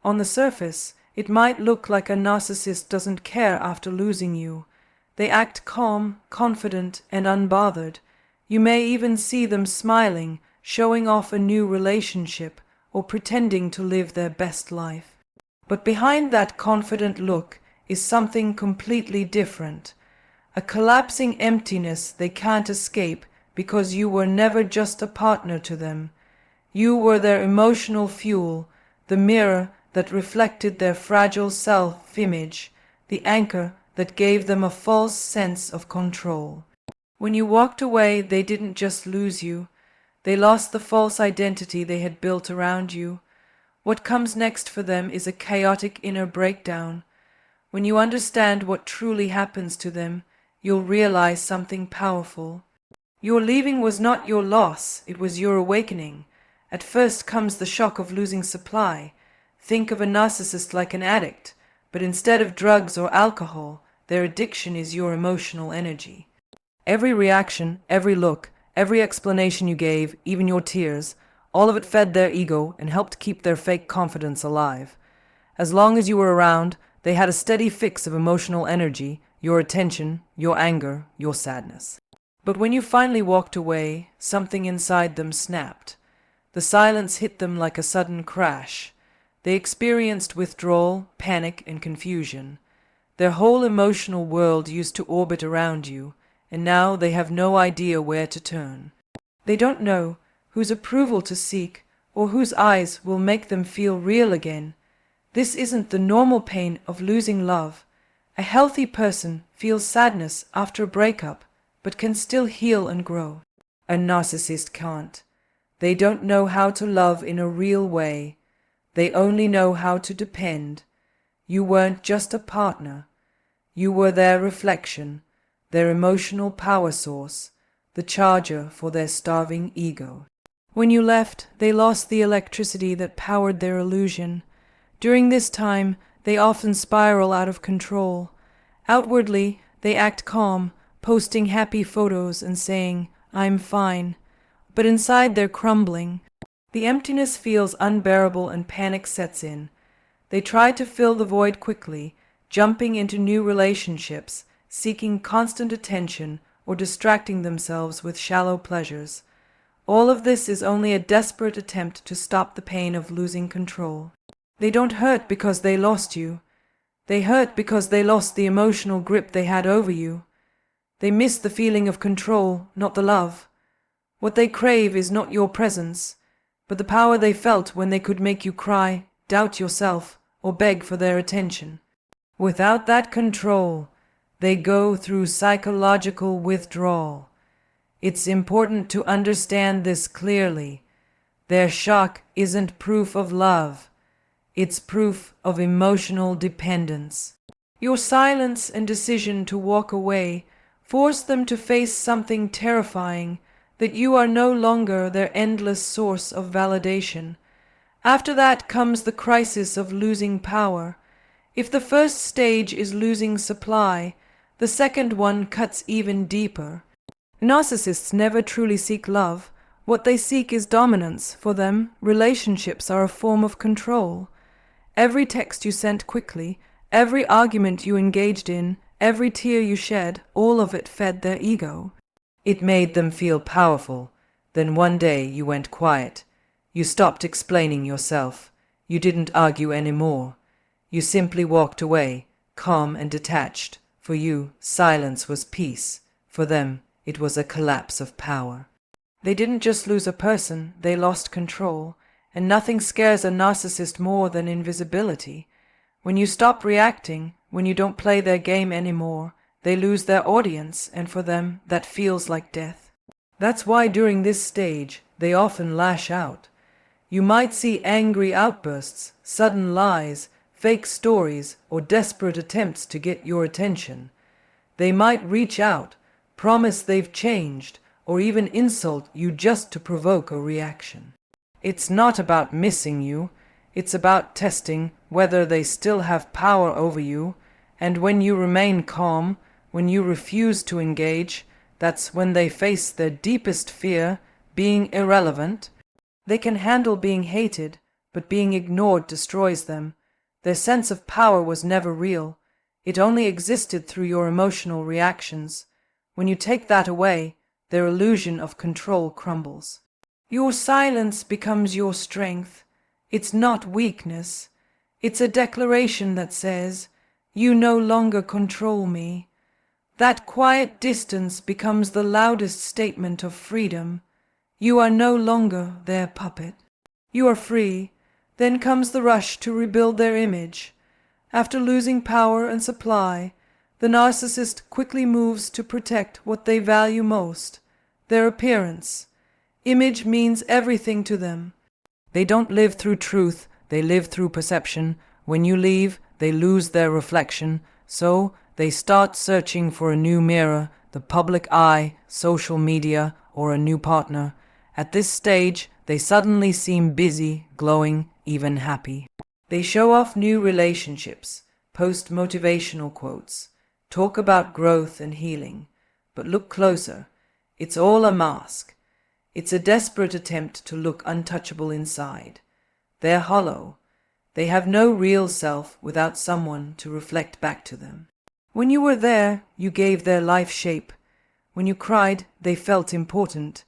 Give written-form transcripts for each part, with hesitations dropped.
On the surface, it might look like a narcissist doesn't care after losing you. They act calm, confident, and unbothered. You may even see them smiling, showing off a new relationship, or pretending to live their best life. But behind that confident look is something completely different. A collapsing emptiness they can't escape because you were never just a partner to them. You were their emotional fuel, the mirror that reflected their fragile self-image, the anchor that gave them a false sense of control. When you walked away, they didn't just lose you. They lost the false identity they had built around you. What comes next for them is a chaotic inner breakdown. When you understand what truly happens to them, you'll realize something powerful. Your leaving was not your loss, it was your awakening. At first comes the shock of losing supply. Think of a narcissist like an addict, but instead of drugs or alcohol, their addiction is your emotional energy. Every reaction, every look, every explanation you gave, even your tears, all of it fed their ego and helped keep their fake confidence alive. As long as you were around, they had a steady fix of emotional energy, your attention, your anger, your sadness. But when you finally walked away, something inside them snapped. The silence hit them like a sudden crash. They experienced withdrawal, panic, and confusion. Their whole emotional world used to orbit around you, and now they have no idea where to turn. They don't know whose approval to seek or whose eyes will make them feel real again. This isn't the normal pain of losing love. A healthy person feels sadness after a breakup, but can still heal and grow. A narcissist can't. They don't know how to love in a real way. They only know how to depend. You weren't just a partner. You were their reflection, their emotional power source, the charger for their starving ego. When you left, they lost the electricity that powered their illusion. During this time, they often spiral out of control. Outwardly, they act calm, posting happy photos and saying, "I'm fine." But inside they're crumbling. The emptiness feels unbearable and panic sets in. They try to fill the void quickly, jumping into new relationships, seeking constant attention or distracting themselves with shallow pleasures. All of this is only a desperate attempt to stop the pain of losing control. They don't hurt because they lost you. They hurt because they lost the emotional grip they had over you. They miss the feeling of control, not the love. What they crave is not your presence, but the power they felt when they could make you cry, doubt yourself, or beg for their attention. Without that control, they go through psychological withdrawal. It's important to understand this clearly. Their shock isn't proof of love. It's proof of emotional dependence. Your silence and decision to walk away force them to face something terrifying, that you are no longer their endless source of validation. After that comes the crisis of losing power. If the first stage is losing supply, the second one cuts even deeper. Narcissists never truly seek love. What they seek is dominance. For them, relationships are a form of control. Every text you sent quickly, every argument you engaged in, every tear you shed, all of it fed their ego. It made them feel powerful. Then one day you went quiet. You stopped explaining yourself. You didn't argue anymore. You simply walked away, calm and detached. For you, silence was peace. For them, it was a collapse of power. They didn't just lose a person, they lost control. And nothing scares a narcissist more than invisibility. When you stop reacting, when you don't play their game anymore, they lose their audience, and for them, that feels like death. That's why during this stage, they often lash out. You might see angry outbursts, sudden lies, fake stories, or desperate attempts to get your attention. They might reach out, promise they've changed, or even insult you just to provoke a reaction. It's not about missing you, it's about testing whether they still have power over you, and when you remain calm, when you refuse to engage, that's when they face their deepest fear, being irrelevant. They can handle being hated, but being ignored destroys them. Their sense of power was never real. It only existed through your emotional reactions. When you take that away, their illusion of control crumbles. Your silence becomes your strength. It's not weakness. It's a declaration that says, "You no longer control me." That quiet distance becomes the loudest statement of freedom. You are no longer their puppet. You are free. Then comes the rush to rebuild their image. After losing power and supply, the narcissist quickly moves to protect what they value most, their appearance. Image means everything to them. They don't live through truth, they live through perception. When you leave, they lose their reflection, so they start searching for a new mirror, the public eye, social media, or a new partner. At this stage, they suddenly seem busy, glowing, even happy. They show off new relationships, post motivational quotes, talk about growth and healing. But look closer. It's all a mask. It's a desperate attempt to look untouchable inside. They're hollow. They have no real self without someone to reflect back to them. When you were there, you gave their life shape. When you cried, they felt important.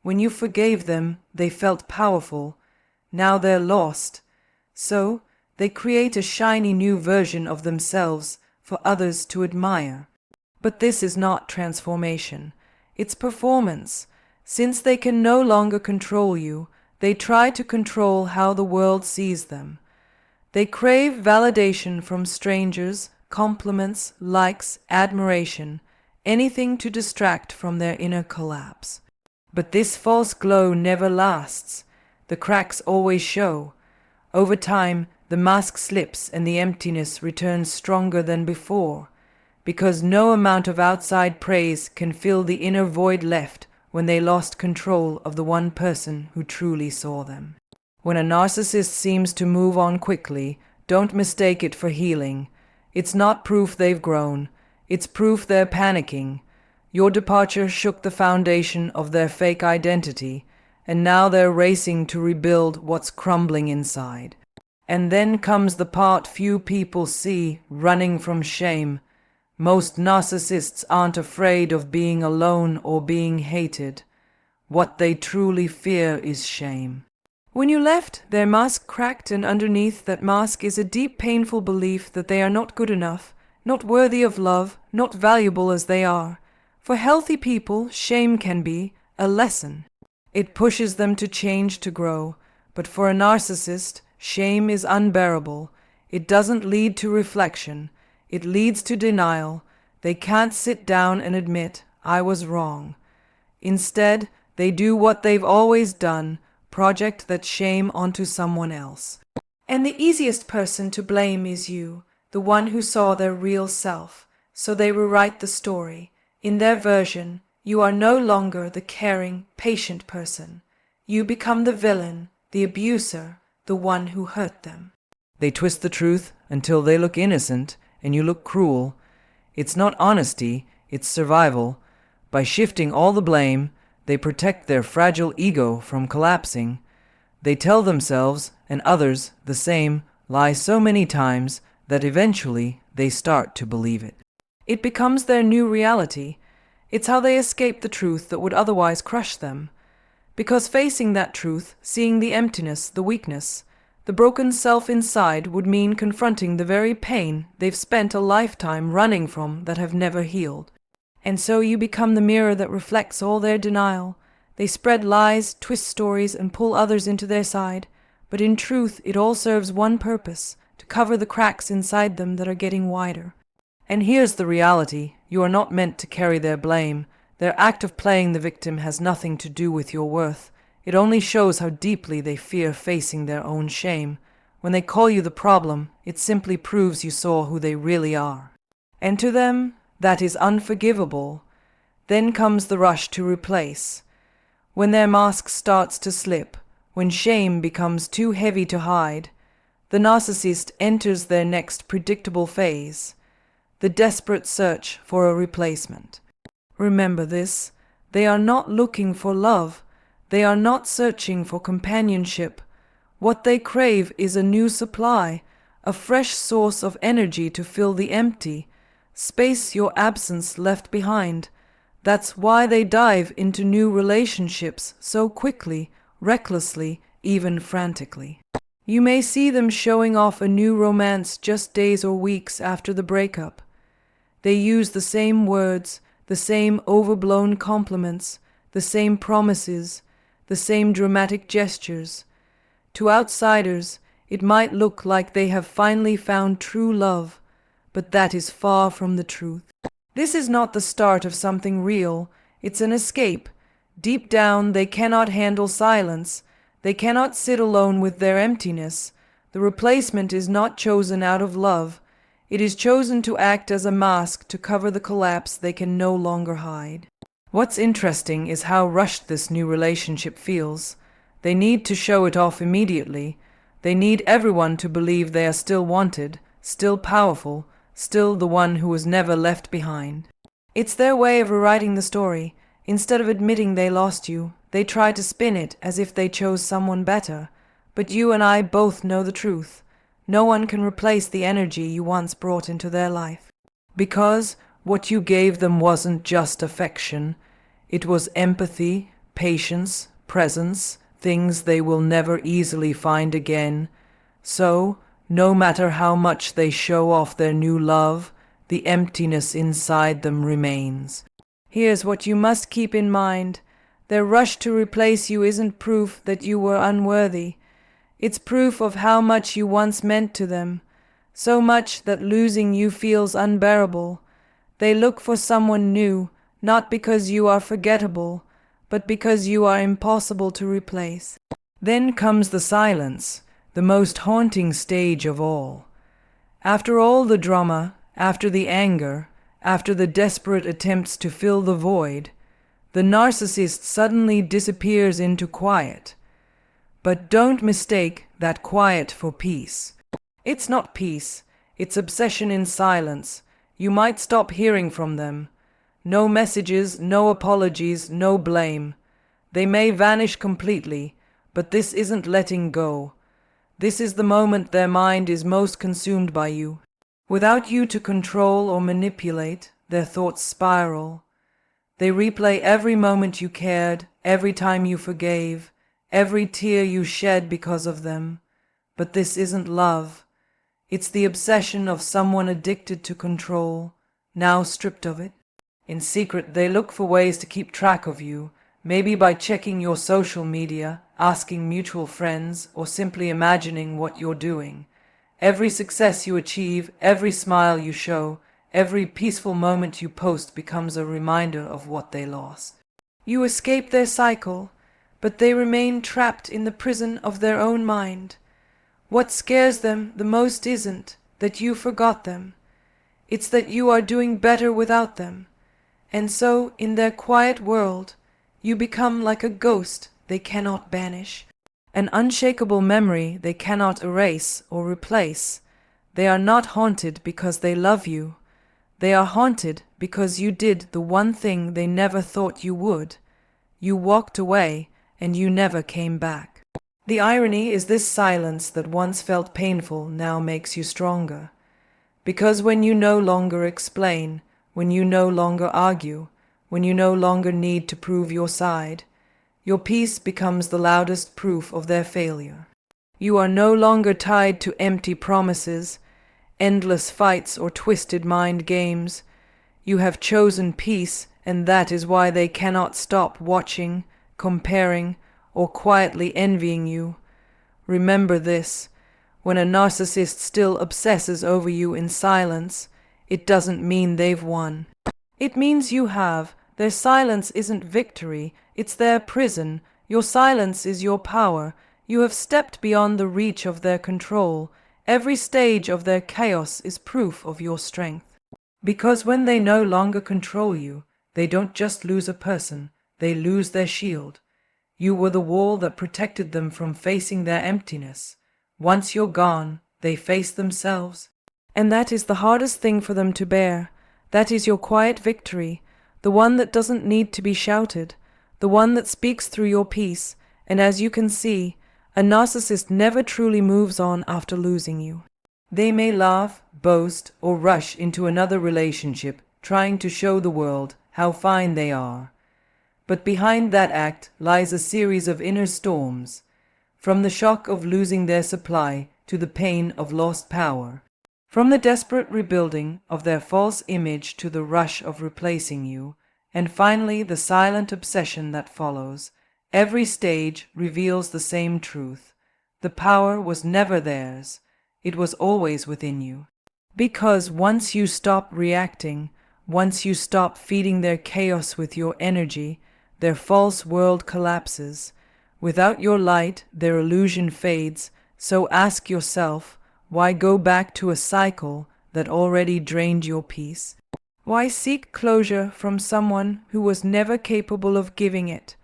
When you forgave them, they felt powerful. Now they're lost. So, they create a shiny new version of themselves for others to admire. But this is not transformation. It's performance. Since they can no longer control you, they try to control how the world sees them. They crave validation from strangers, compliments, likes, admiration, anything to distract from their inner collapse. But this false glow never lasts. The cracks always show. Over time, the mask slips and the emptiness returns stronger than before, because no amount of outside praise can fill the inner void left when they lost control of the one person who truly saw them. When a narcissist seems to move on quickly, don't mistake it for healing. It's not proof they've grown. It's proof they're panicking. Your departure shook the foundation of their fake identity, and now they're racing to rebuild what's crumbling inside. And then comes the part few people see, running from shame. Most narcissists aren't afraid of being alone or being hated. What they truly fear is shame. When you left, their mask cracked, and underneath that mask is a deep, painful belief that they are not good enough, not worthy of love, not valuable as they are. For healthy people, shame can be a lesson. It pushes them to change, to grow. But for a narcissist, shame is unbearable. It doesn't lead to reflection. It leads to denial. They can't sit down and admit, "I was wrong." Instead, they do what they've always done, project that shame onto someone else. And the easiest person to blame is you, the one who saw their real self. So they rewrite the story. In their version, you are no longer the caring, patient person. You become the villain, the abuser, the one who hurt them. They twist the truth until they look innocent and you look cruel. It's not honesty, it's survival. By shifting all the blame, they protect their fragile ego from collapsing. They tell themselves and others the same lie so many times that eventually they start to believe it. It becomes their new reality. It's how they escape the truth that would otherwise crush them. Because facing that truth, seeing the emptiness, the weakness, the broken self inside would mean confronting the very pain they've spent a lifetime running from that have never healed. And so you become the mirror that reflects all their denial. They spread lies, twist stories, and pull others into their side. But in truth, it all serves one purpose, to cover the cracks inside them that are getting wider. And here's the reality. You are not meant to carry their blame. Their act of playing the victim has nothing to do with your worth. It only shows how deeply they fear facing their own shame. When they call you the problem, it simply proves you saw who they really are. And to them, that is unforgivable. Then comes the rush to replace. When their mask starts to slip, when shame becomes too heavy to hide, the narcissist enters their next predictable phase, the desperate search for a replacement. Remember this, they are not looking for love. They are not searching for companionship. What they crave is a new supply, a fresh source of energy to fill the empty space your absence left behind. That's why they dive into new relationships so quickly, recklessly, even frantically. You may see them showing off a new romance just days or weeks after the breakup. They use the same words, the same overblown compliments, the same promises, the same dramatic gestures. To outsiders, it might look like they have finally found true love, but that is far from the truth. This is not the start of something real, it's an escape. Deep down, they cannot handle silence. They cannot sit alone with their emptiness. The replacement is not chosen out of love. It is chosen to act as a mask to cover the collapse they can no longer hide. What's interesting is how rushed this new relationship feels. They need to show it off immediately. They need everyone to believe they are still wanted, still powerful, still the one who was never left behind. It's their way of rewriting the story. Instead of admitting they lost you, they try to spin it as if they chose someone better. But you and I both know the truth. No one can replace the energy you once brought into their life. Because what you gave them wasn't just affection. It was empathy, patience, presence, things they will never easily find again. So, no matter how much they show off their new love, the emptiness inside them remains. Here's what you must keep in mind. Their rush to replace you isn't proof that you were unworthy. It's proof of how much you once meant to them, so much that losing you feels unbearable. They look for someone new, not because you are forgettable, but because you are impossible to replace. Then comes the silence, the most haunting stage of all. After all the drama, after the anger, after the desperate attempts to fill the void, the narcissist suddenly disappears into quiet. But don't mistake that quiet for peace. It's not peace, it's obsession in silence. You might stop hearing from them. No messages, no apologies, no blame. They may vanish completely, but this isn't letting go. This is the moment their mind is most consumed by you. Without you to control or manipulate, their thoughts spiral. They replay every moment you cared, every time you forgave, every tear you shed because of them. But this isn't love. It's the obsession of someone addicted to control, now stripped of it. In secret, they look for ways to keep track of you, maybe by checking your social media, asking mutual friends, or simply imagining what you're doing. Every success you achieve, every smile you show, every peaceful moment you post becomes a reminder of what they lost. You escape their cycle, but they remain trapped in the prison of their own mind. What scares them the most isn't that you forgot them. It's that you are doing better without them. And so, in their quiet world, you become like a ghost they cannot banish. An unshakable memory they cannot erase or replace. They are not haunted because they love you. They are haunted because you did the one thing they never thought you would. You walked away, and you never came back. The irony is this silence that once felt painful now makes you stronger. Because when you no longer explain, when you no longer argue, when you no longer need to prove your side, your peace becomes the loudest proof of their failure. You are no longer tied to empty promises, endless fights, or twisted mind games. You have chosen peace, and that is why they cannot stop watching, comparing, or quietly envying you. Remember this: when a narcissist still obsesses over you in silence, it doesn't mean they've won. It means you have. Their silence isn't victory, it's their prison. Your silence is your power. You have stepped beyond the reach of their control. Every stage of their chaos is proof of your strength. Because when they no longer control you, they don't just lose a person, they lose their shield. You were the wall that protected them from facing their emptiness. Once you're gone, they face themselves. And that is the hardest thing for them to bear. That is your quiet victory, the one that doesn't need to be shouted, the one that speaks through your peace. And as you can see, a narcissist never truly moves on after losing you. They may laugh, boast, or rush into another relationship, trying to show the world how fine they are. But behind that act lies a series of inner storms, from the shock of losing their supply to the pain of lost power, from the desperate rebuilding of their false image to the rush of replacing you, and finally the silent obsession that follows. Every stage reveals the same truth. The power was never theirs. It was always within you. Because once you stop reacting, once you stop feeding their chaos with your energy, their false world collapses. Without your light, their illusion fades. So ask yourself, why go back to a cycle that already drained your peace? Why seek closure from someone who was never capable of giving it?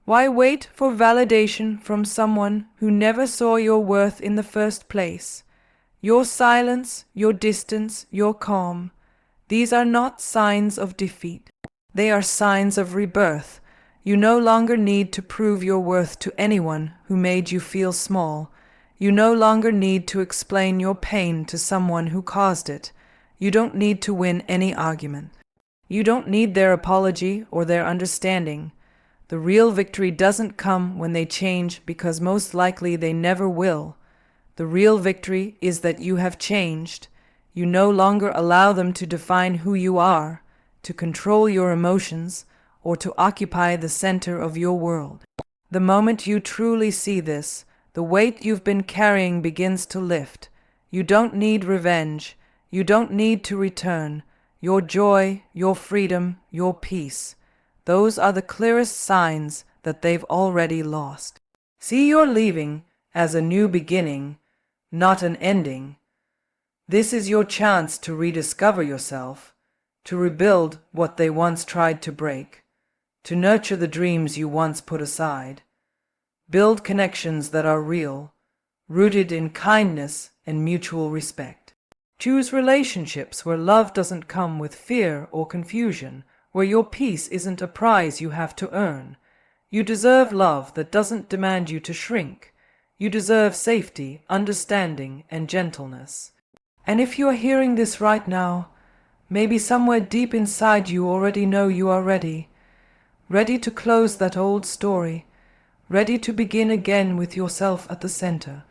Why wait for validation from someone who never saw your worth in the first place? Your silence, your distance, your calm, these are not signs of defeat. They are signs of rebirth. You no longer need to prove your worth to anyone who made you feel small. You no longer need to explain your pain to someone who caused it. You don't need to win any argument. You don't need their apology or their understanding. The real victory doesn't come when they change, because most likely they never will. The real victory is that you have changed. You no longer allow them to define who you are, to control your emotions, or to occupy the center of your world. The moment you truly see this, the weight you've been carrying begins to lift. You don't need revenge. You don't need to return. Your joy, your freedom, your peace. Those are the clearest signs that they've already lost. See your leaving as a new beginning, not an ending. This is your chance to rediscover yourself, to rebuild what they once tried to break, to nurture the dreams you once put aside. Build connections that are real, rooted in kindness and mutual respect. Choose relationships where love doesn't come with fear or confusion, where your peace isn't a prize you have to earn. You deserve love that doesn't demand you to shrink. You deserve safety, understanding, and gentleness. And if you are hearing this right now, maybe somewhere deep inside you already know you are ready. Ready to close that old story. Ready to begin again with yourself at the center.